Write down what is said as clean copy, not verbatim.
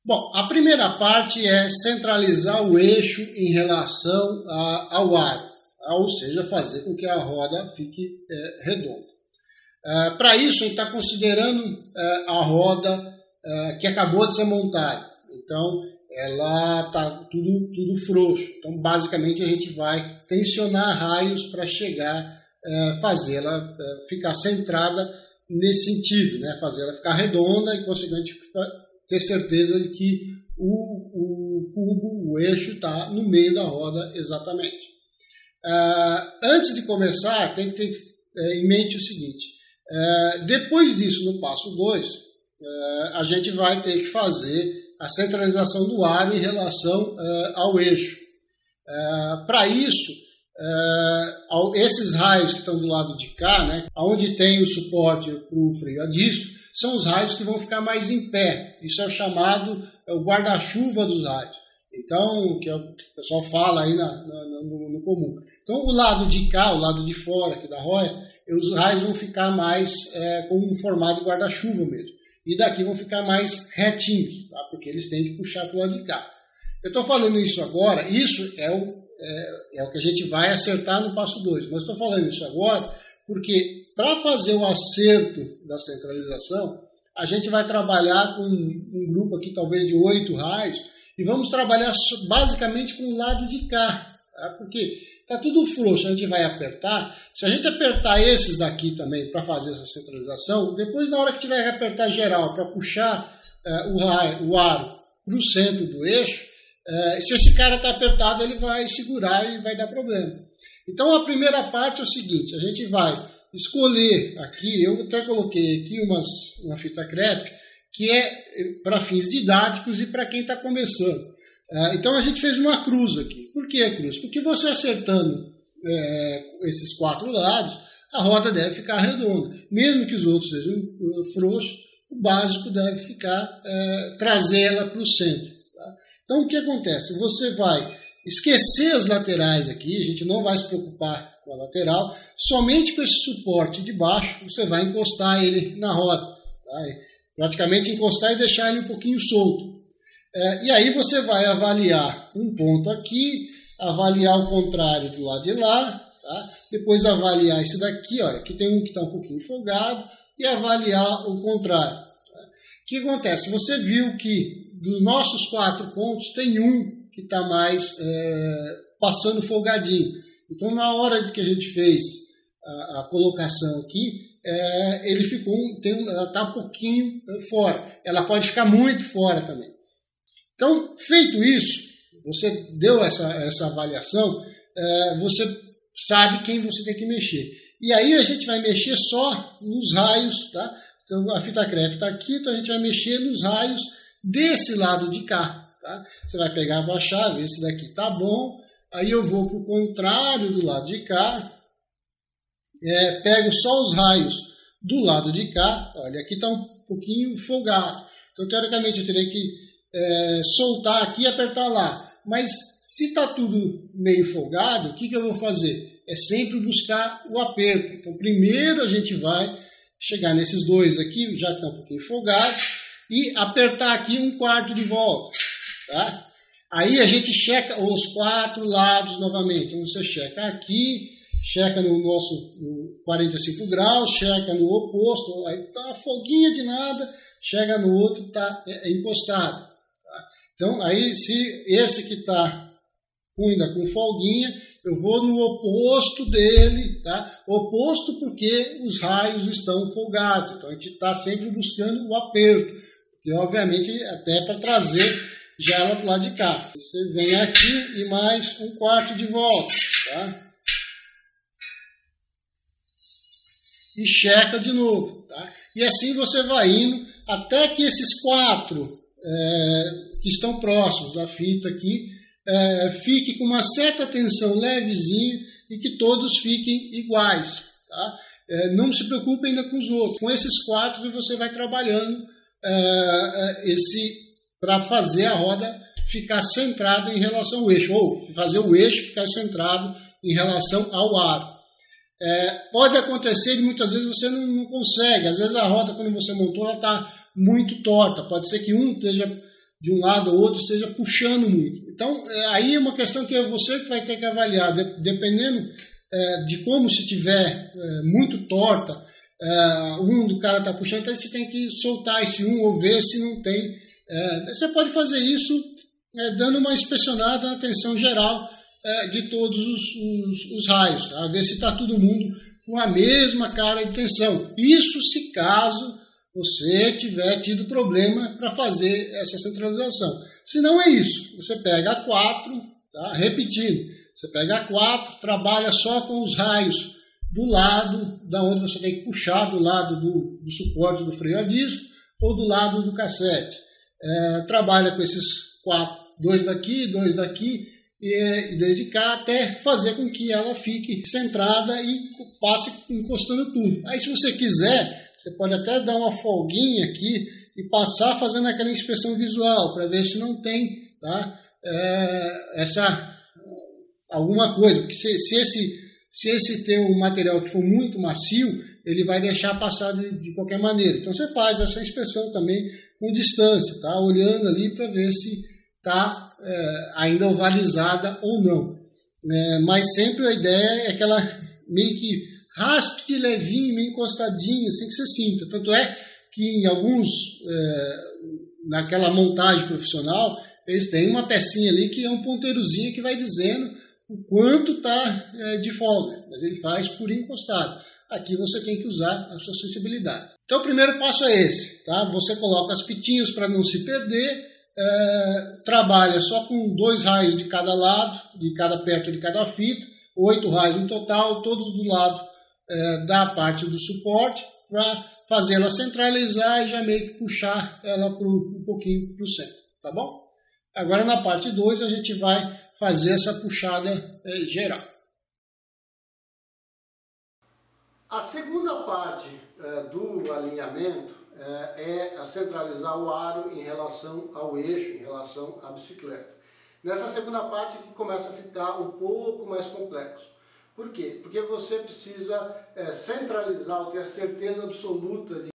Bom, a primeira parte é centralizar o eixo em relação ao aro, ou seja, fazer com que a roda fique redonda. Para isso, a gente está considerando a roda que acabou de ser montada. Então, ela está tudo frouxo. Então, basicamente, a gente vai tensionar raios para chegar, fazê-la ficar centrada nesse sentido, né? Fazer ela ficar redonda e, consequentemente, ter certeza de que o cubo, o eixo, está no meio da roda exatamente. Antes de começar, tem que ter em mente o seguinte: depois disso, no passo 2, a gente vai ter que fazer a centralização do ar em relação ao eixo. Para isso, esses raios que estão do lado de cá, né, onde tem o suporte para o freio a disco, são os raios que vão ficar mais em pé. Isso é o chamado o guarda-chuva dos raios. Então, que o pessoal fala aí no comum. Então, o lado de cá, o lado de fora aqui da roda, os raios vão ficar mais com um formato de guarda-chuva mesmo. E daqui vão ficar mais retinhos, tá? Porque eles têm que puxar para o lado de cá. Eu estou falando isso agora, isso é o que a gente vai acertar no passo 2. Mas estou falando isso agora porque, para fazer o acerto da centralização, a gente vai trabalhar com um grupo aqui talvez de 8 raios e vamos trabalhar basicamente com o lado de cá, tá? Porque está tudo frouxo, a gente vai apertar. Se a gente apertar esses daqui também para fazer essa centralização, depois na hora que tiver que apertar geral para puxar o aro para o centro do eixo, se esse cara está apertado, ele vai segurar e vai dar problema. Então a primeira parte é o seguinte: a gente vai escolher aqui, eu até coloquei aqui uma fita crepe, que é para fins didáticos e para quem está começando. Então a gente fez uma cruz aqui. Por que a cruz? Porque você acertando esses 4 lados, a roda deve ficar redonda. Mesmo que os outros sejam frouxos, o básico deve ficar, trazer ela para o centro. Tá? Então o que acontece? Você vai esquecer as laterais aqui, a gente não vai se preocupar com a lateral, somente com esse suporte de baixo você vai encostar ele na roda. Tá? Praticamente encostar e deixar ele um pouquinho solto. E aí você vai avaliar um ponto aqui, avaliar o contrário do lado de lá, tá? Depois avaliar esse daqui, olha, aqui tem um que está um pouquinho folgado, e avaliar o contrário. Tá? O que acontece? Você viu que dos nossos 4 pontos tem um que está mais passando folgadinho. Então, na hora que a gente fez a colocação aqui, ele ficou ela está um pouquinho fora. Ela pode ficar muito fora também. Então, feito isso, você deu essa avaliação, você sabe quem você tem que mexer. E aí a gente vai mexer só nos raios, tá? Então a fita crepe está aqui, então a gente vai mexer nos raios desse lado de cá. Tá? Você vai pegar a chave, esse daqui está bom, aí eu vou para o contrário do lado de cá, pego só os raios do lado de cá, olha, aqui está um pouquinho folgado. Então, teoricamente, eu teria que soltar aqui e apertar lá. Mas se está tudo meio folgado, o que eu vou fazer? É sempre buscar o aperto. Então, primeiro a gente vai chegar nesses dois aqui, já que está um pouquinho folgado, e apertar aqui 1/4 de volta. Tá? Aí a gente checa os 4 lados novamente. Então, você checa aqui, checa no nosso 45 graus, checa no oposto, aí está uma folguinha de nada, chega no outro, está encostado. Então, aí, se esse que está ainda com folguinha, eu vou no oposto dele, tá? Oposto porque os raios estão folgados. Então, a gente está sempre buscando o aperto, porque, obviamente, até para trazer já ela para o lado de cá. Você vem aqui e mais 1/4 de volta, tá? E checa de novo, tá? E assim você vai indo até que esses 4 que estão próximos da fita aqui, fique com uma certa tensão levezinha e que todos fiquem iguais. Tá? Não se preocupe ainda com os outros. Com esses 4 que você vai trabalhando para fazer a roda ficar centrada em relação ao eixo, ou fazer o eixo ficar centrado em relação ao aro. Pode acontecer e muitas vezes você não consegue. Às vezes a roda, quando você montou, ela está muito torta. Pode ser que um esteja de um lado ou outro esteja puxando muito. Então, aí é uma questão que é você que vai ter que avaliar, dependendo de como se tiver muito torta, do cara está puxando, então você tem que soltar esse ou ver se não tem. Você pode fazer isso dando uma inspecionada na tensão geral de todos os raios, tá? Ver se está todo mundo com a mesma cara de tensão. Isso se caso você tiver tido problema para fazer essa centralização. Se não é isso, você pega a 4, tá? Repetindo, você pega a 4, trabalha só com os raios do lado da onde você tem que puxar, do lado do suporte do freio a disco ou do lado do cassete. Trabalha com esses 4, 2 daqui, 2 daqui, e desde cá até fazer com que ela fique centrada e passe encostando tudo. Aí se você quiser, você pode até dar uma folguinha aqui e passar fazendo aquela inspeção visual para ver se não tem, tá? Alguma coisa, porque se esse teu material que for muito macio, ele vai deixar passar de qualquer maneira. Então você faz essa inspeção também com distância, tá? Olhando ali para ver se está ainda ovalizada ou não. Mas sempre a ideia é aquela meio que raspe levinho, meio encostadinho, assim que você sinta. Tanto é que em alguns, naquela montagem profissional, eles têm uma pecinha ali que é um ponteirozinho que vai dizendo o quanto está de folga, mas ele faz por encostado. Aqui você tem que usar a sua sensibilidade. Então o primeiro passo é esse, tá? Você coloca as fitinhas para não se perder, trabalha só com 2 raios de cada lado, de cada perto de cada fita, 8 raios no total, todos do lado da parte do suporte, para fazer ela centralizar e já meio que puxar ela um pouquinho para o centro, tá bom? Agora na parte 2 a gente vai fazer essa puxada geral. A segunda parte do alinhamento é a centralizar o aro em relação ao eixo, em relação à bicicleta. Nessa segunda parte que começa a ficar um pouco mais complexo. Por quê? Porque você precisa centralizar ou ter a certeza absoluta de